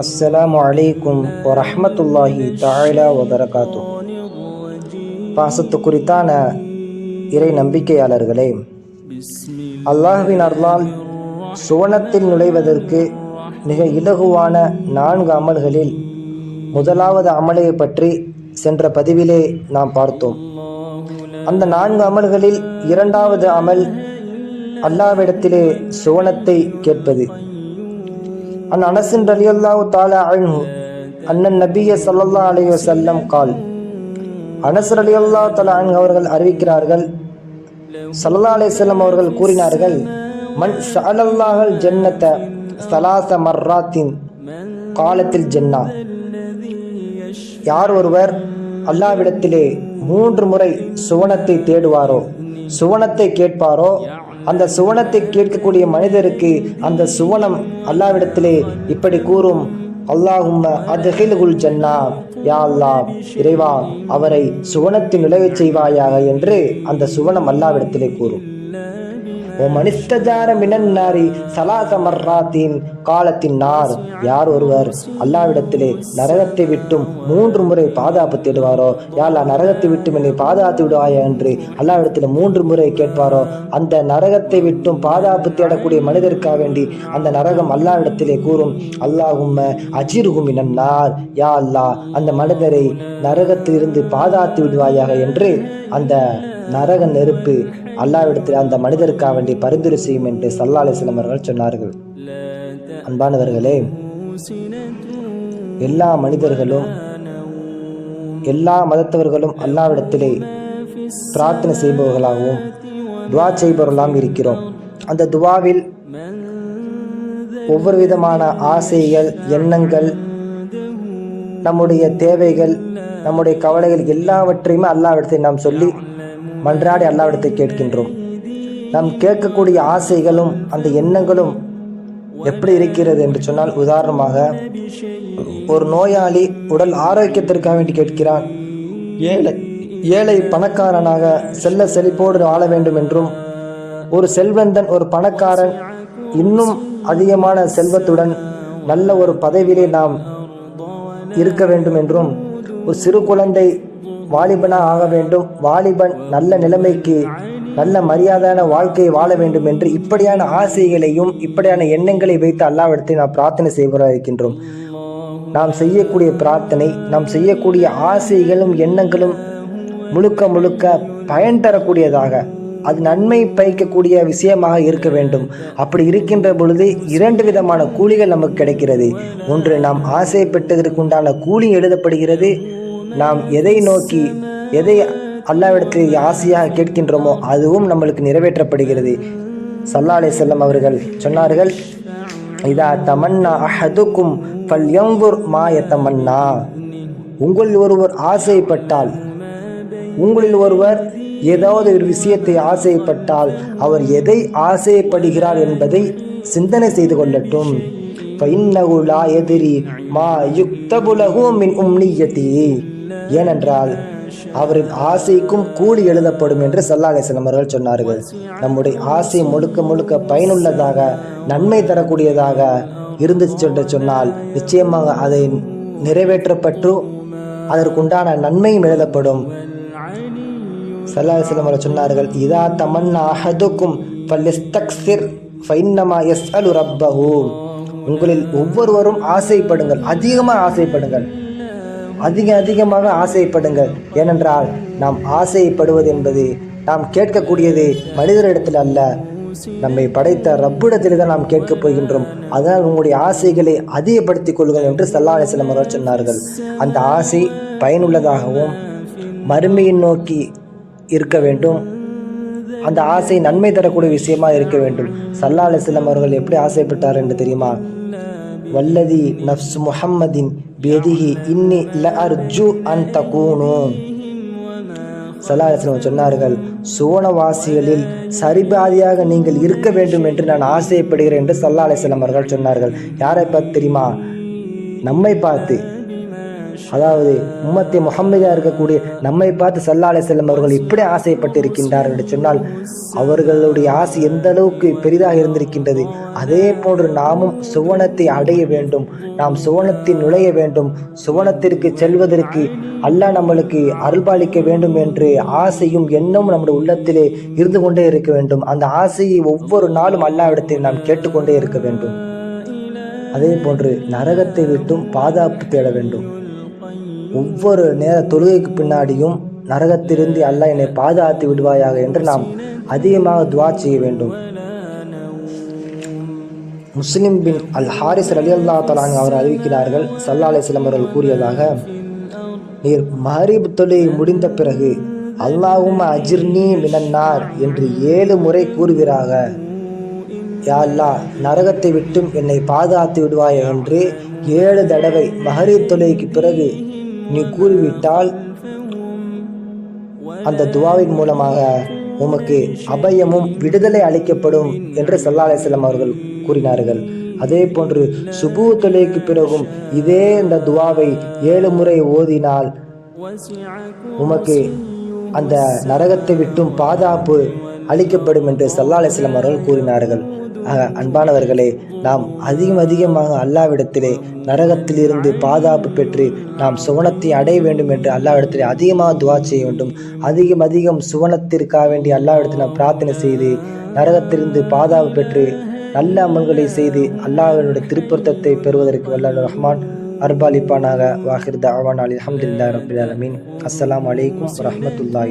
அஸ்ஸலாமு அலைக்கும் வரஹ்மத்துல்லாஹி தஆலா வபரகாத்து. பாசத்துக்குரித்தான இறை நம்பிக்கையாளர்களே, அல்லாஹ்வின் அருளால் சுவனத்தில் நுழைவதற்கு மிக இலகுவான 4 அமல்களில் முதலாவது அமலை பற்றி சென்ற பதிவிலே நாம் பார்த்தோம். அந்த 4 அமல்களில் இரண்டாவது அமல் அல்லாஹ்விடத்திலே சுவனத்தை கேட்பது. அனஸ் ரலியல்லாஹு தஆலா அன்ஹு அன்னன் நபிய ஸல்லல்லாஹு அலைஹி வஸல்லம் கால். அனஸ் ரலியல்லாஹு தஆலா அன்ஹு அவர்கள் அறிவிக்கிறார்கள், ஸல்லல்லாஹு அலைஹி வஸல்லம் அவர்கள் கூறினார்கள், மன் ஸஅலல்லாஹல் ஜன்னத ஸலாஸ மர்ராத்தின் காலத்தில் ஜன்னா. யார் ஒருவர் அல்லாஹ்விடத்திலே 3 முறை சுவனத்தை தேடுவாரோ, சுவனத்தை கேட்பாரோ, அந்த சுவனத்தை கேட்கக்கூடிய மனிதருக்கு அந்த சுவனம் அல்லாஹ்விடத்திலே இப்படி கூறும், அல்லாஹும்ம அத்கில்ஹுல் ஜன்னா, யா அல்லாஹ், இறைவா அவரை சுவனத்தில் நுழையச் செய்வாயாக என்று அந்த சுவனம் அல்லாஹ்விடத்திலே கூறும். காலத்தின் நார். யார் ஒருவர் அல்லாஹ்விடத்திலே நரகத்தை விட்டும் 3 முறை பாதுகாப்பு தேடுவாரோ, யா அல்லாஹ் நரகத்தை விட்டும் என்னை பாதுகாத்து விடுவாயா என்று அல்லாஹ்விடத்திலே 3 முறை கேட்பாரோ, அந்த நரகத்தை விட்டும் பாதுகாப்பு தேடக்கூடிய மனிதருக்காக வேண்டி அந்த நரகம் அல்லாஹ்விடத்திலே கூறும், அல்லாஹும்ம அஜிர்ஹு மினன் நார், யா அல்லாஹ் அந்த மனிதரை நரகத்திலிருந்து பாதுகாத்து விடுவாயாக என்று அந்த நரக நெருப்பு அல்லாஹ்விடத்தில் அந்த மனிதருக்காக வேண்டி பரிந்துரை செய்யும் என்று ஸல்லல்லாஹு அலைஹி வஸல்லம் அவர்கள் சொன்னார்கள். அன்பானவர்களே, எல்லா மனிதர்களும் எல்லா மதத்தவர்களும் அல்லாஹ்விடத்திலே பிரார்த்தனை செய்பவர்களாகவும் துவா செய்பவர்களாகவும் இருக்கிறோம். அந்த துவாவில் ஒவ்வொரு விதமான ஆசைகள், எண்ணங்கள், நம்முடைய தேவைகள், நம்முடைய கவலைகள் எல்லாவற்றையுமே அல்லாஹ்விடத்தை நாம் சொல்லி மன்றாடி அல்லாஹ்விடத்தை கேட்கின்றோம். நாம் கேட்கக்கூடிய ஆசைகளும் அந்த எண்ணங்களும் எப்படி இருக்கிறது என்று சொன்னால், உதாரணமாக ஒரு நோயாளி உடல் ஆரோக்கியத்திற்காக வேண்டி கேட்கிறான். ஏழை பணக்காரனாக செல்ல செழிப்போடு வாழ வேண்டும் என்றும், ஒரு செல்வந்தன் ஒரு பணக்காரன் இன்னும் அதிகமான செல்வத்துடன் நல்ல ஒரு பதவியிலே நாம் இருக்க வேண்டும் என்றும், ஒரு சிறு குழந்தை வாலிபனாக ஆக வேண்டும், வாலிபன் நல்ல நிலைமைக்கு நல்ல மரியாதையான வாழ்க்கையை வாழ வேண்டும் என்று இப்படியான ஆசைகளையும் இப்படியான எண்ணங்களை வைத்து அல்லாஹ்விடத்தை நாம் பிரார்த்தனை செய்வதாக இருக்கின்றோம். நாம் செய்யக்கூடிய பிரார்த்தனை, நாம் செய்யக்கூடிய ஆசைகளும் எண்ணங்களும் முழுக்க முழுக்க பயன் தரக்கூடியதாக, அது நன்மை பயக்கக்கூடிய விஷயமாக இருக்க வேண்டும். அப்படி இருக்கின்ற பொழுது 2 விதமான கூலிகள் நமக்கு கிடைக்கிறது. ஒன்று, நாம் ஆசைப்பட்டதற்கு உண்டான கூலி எழுதப்படுகிறது. நாம் எதை நோக்கி எதை அல்லாஹ்விடத்தில் ஆசையாக கேட்கின்றோமோ அதுவும் நம்மளுக்கு நிறைவேற்றப்படுகிறது. ஸல்லல்லாஹு அலைஹி வஸல்லம் அவர்கள் சொன்னார்கள், இதா தமன்னா அஹதுக்கும் ஃபல்யன்துர் மா யதமன்னா. உங்களில் ஒருவர் ஆசைப்பட்டால், உங்களில் ஒருவர் ஏதாவது ஒரு விஷயத்தை ஆசைப்பட்டால் அவர் எதை ஆசைப்படுகிறார் என்பதை சிந்தனை செய்து கொள்ளட்டும். ஃபஇன்னஹு லா யத்ரி மா யுக்தபு லஹு மின் உம்னியதி. ஏனென்றால் அவரின் ஆசைக்கும் கூலி எழுதப்படும் என்று ஸல்லல்லாஹு அலைஹி வஸல்லம் அவர்கள் சொன்னார்கள். நம்முடைய ஆசை முழுக்க முழுக்க பயனுள்ளதாக, நன்மை தரக்கூடியதாக இருந்துச்சு என்று சொன்னால் நிச்சயமாக அதை நிறைவேற்றப்பட்டு அதற்குண்டான நன்மையும் எழுதப்படும். ஸல்லல்லாஹு அலைஹி வஸல்லம் அவர்கள் சொன்னார்கள், இதா தமன்னா அஹதுக்கும் ஃபல்யஸ்தக்ஸிர் ஃபஇன்னமா யஸ்அலு ரப்பஹு. உங்களில் ஒவ்வொருவரும் ஆசைப்படுங்கள், அதிகமாக ஆசைப்படுங்கள், அதிகமாக ஆசைப்படுங்கள். ஏனென்றால் நாம் ஆசைப்படுவது என்பது நாம் கேட்கக்கூடியது மனிதரிடத்தில் அல்ல, நம்மை படைத்த ரப்பிடத்தில் தான் நாம் கேட்கப் போகின்றோம். அதனால் உங்களுடைய ஆசைகளை அதிகப்படுத்திக் கொள்ளுங்கள் என்று ஸல்லல்லாஹு அலைஹி வஸல்லம் அவர்கள் சொன்னார்கள். அந்த ஆசை பயனுள்ளதாகவும் மறுமையின் நோக்கி இருக்க வேண்டும். அந்த ஆசை நன்மை தரக்கூடிய விஷயமா இருக்க வேண்டும். ஸல்லல்லாஹு அலைஹி வஸல்லம் அவர்கள் எப்படி ஆசைப்பட்டார் என்று தெரியுமா? வல்லதி நஃப்ஸ் முஹம்மதின் பியதிஹி இன்னி லஅர்ஜு அன் தகூனு. ஸல்லல்லாஹு அலைஹி வஸல்லம் சொன்னார்கள், சுவனவாசிகளில் சரிபாதியாக நீங்கள் இருக்க வேண்டும் என்று நான் ஆசைப்படுகிறேன் என்று ஸல்லல்லாஹு அலைஹி வஸல்லம் அவர்கள் சொன்னார்கள். யாரை பார்த்து தெரியுமா? நம்மை பார்த்து. அதாவது உம்மத்தி முஹம்மதியா இருக்கக்கூடிய நம்மை பார்த்து ஸல்லல்லாஹு அலைஹி வஸல்லம் அவர்கள் இப்படி ஆசைப்பட்டு இருக்கின்றார்கள் என்று சொன்னால் அவர்களுடைய ஆசை எந்த அளவுக்கு பெரிதாக இருந்திருக்கின்றது. அதே போன்று நாமும் சுவனத்தை அடைய வேண்டும், நாம் சுவனத்தில் நுழைய வேண்டும், சுவனத்திற்கு செல்வதற்கு அல்லாஹ் நம்மளுக்கு அருள்பாலிக்க வேண்டும் என்று ஆசையும் எண்ணமும் நம்முடைய உள்ளத்திலே இருந்து கொண்டே இருக்க வேண்டும். அந்த ஆசையை ஒவ்வொரு நாளும் அல்லாஹ்விடத்தில் நாம் கேட்டுக்கொண்டே இருக்க வேண்டும். அதே போன்று நரகத்தை விட்டும் பாதுகாப்பு தேட வேண்டும். ஒவ்வொரு நேர தொழுகைக்கு பின்னாடியும் நரகத்திலிருந்து அல்லாஹ் என்னை பாதுகாத்து விடுவாயாக என்று நாம் அதிகமாக துஆ செய்ய வேண்டும். முஸ்லிம் பின் அல் ஹாரிஸ் ரலியல்லாஹு தஆலா அன்ஹு அவர் அறிவிக்கிறார்கள், ஸல்லல்லாஹு அலைஹி வஸல்லம் அவர்கள் கூறியதாக, நீர் மஹரிப் தொழுகை முடிந்த பிறகு அல்லாஹும்ம அஜிர்னி மினன்னார் என்று 7 முறை கூறுவீராக. யா அல்லாஹ், நரகத்தை விட்டும் என்னை பாதுகாத்து விடுவாய் என்று 7 தடவை மஹரிப் தொழுகைக்கு பிறகு நீ கூறிவிட்டால் அந்த துவாவின் மூலமாக உமக்கு அபயமும் விடுதலை அளிக்கப்படும் என்று ஸல்லல்லாஹு அலைஹி வஸல்லம் அவர்கள் கூறினார்கள். அதே போன்று சுபூ தொழுகைக்கு பிறகும் இதே இந்த துவாவை 7 முறை ஓதினால் உமக்கு அந்த நரகத்தை விட்டும் பாதுகாப்பு அளிக்கப்படும் என்று ஸல்லல்லாஹு அலைஹி வஸல்லம் அவர்கள் கூறினார்கள். அன்பானவர்களே, நாம் அதிகமாக அல்லாஹ்விடத்திலே நரகத்திலிருந்து பாதுகாப்பு பெற்று நாம் சுவனத்தை அடைய வேண்டும் என்று அல்லாஹ்விடத்திலே அதிகமாக துஆ செய்ய வேண்டும். அதிகம் சுவனத்திற்காக வேண்டி அல்லாஹ்விடத்தில் நாம் பிரார்த்தனை செய்து நரகத்திலிருந்து பாதுகாப்பு பெற்று நல்ல அமல்களை செய்து அல்லாஹ்வினுடைய திருப்பொருத்தத்தை பெறுவதற்கு வல்ல ரஹ்மான் அருள்பாலிப்பானாக. வாஹிர் தஅவானா அல்ஹம்துலில்லாஹி ரப்பில் ஆலமீன். அஸ்ஸலாமு அலைக்கும் வரஹ்மத்துல்லாஹி.